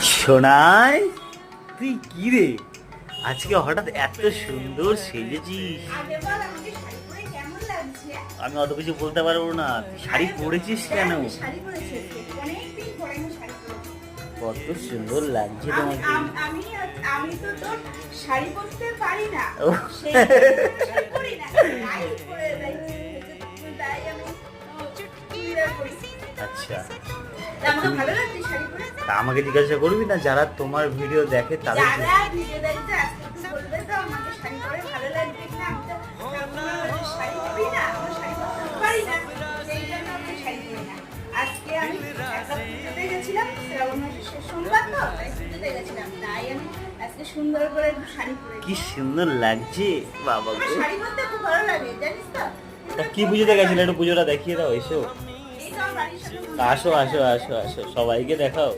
সোনাই, তুই কি রে আজকে হঠাৎ এত সুন্দর সেজেছিস? আমি অত কিছু বলতে পারবো না। তুই শাড়ি পরেছিস কেন? কত সুন্দর লাগছে তোমাকে। আমি তো তোর শাড়ি পরতে পারি না। ও। সেই শাড়ি পরি না। তাই পরে তাই আমি চুড়িদার পরি। আচ্ছা, আমাকে ভালো লাগছে শাড়ি পরে। তা আমাকে জিজ্ঞাসা করবি না? যারা তোমার ভিডিও দেখে তাদের যারা ভিডিও দেখতে আজকে তুই বলবে তো আমাকে শাড়ি পরে ভালো লাগছে কিনা। আমি তো আমার শাড়ি পরি না, আমার শাড়ি পরতে পারি না। সেই জন্য আমি শাড়ি পরি না। আজকে আমি একটা পুজোতে গেছিলাম, শ্রাবণ মাসের শেষ সোমবার তো, তাই পুজোতে গেছিলাম। তাই আমি আজকে সুন্দর করে একটু শাড়ি পরে। কি সুন্দর লাগছে বাবা আমার গো। শাড়ি পরতে খুব ভালো লাগে, জানিস তো? তা কি পুজোতে গেছিলে? একটু পুজোটা দেখিয়ে দাও, এসো। এই তো আমার বাড়ির সামনে আসো আসো আসো আসো, সবাইকে দেখাও।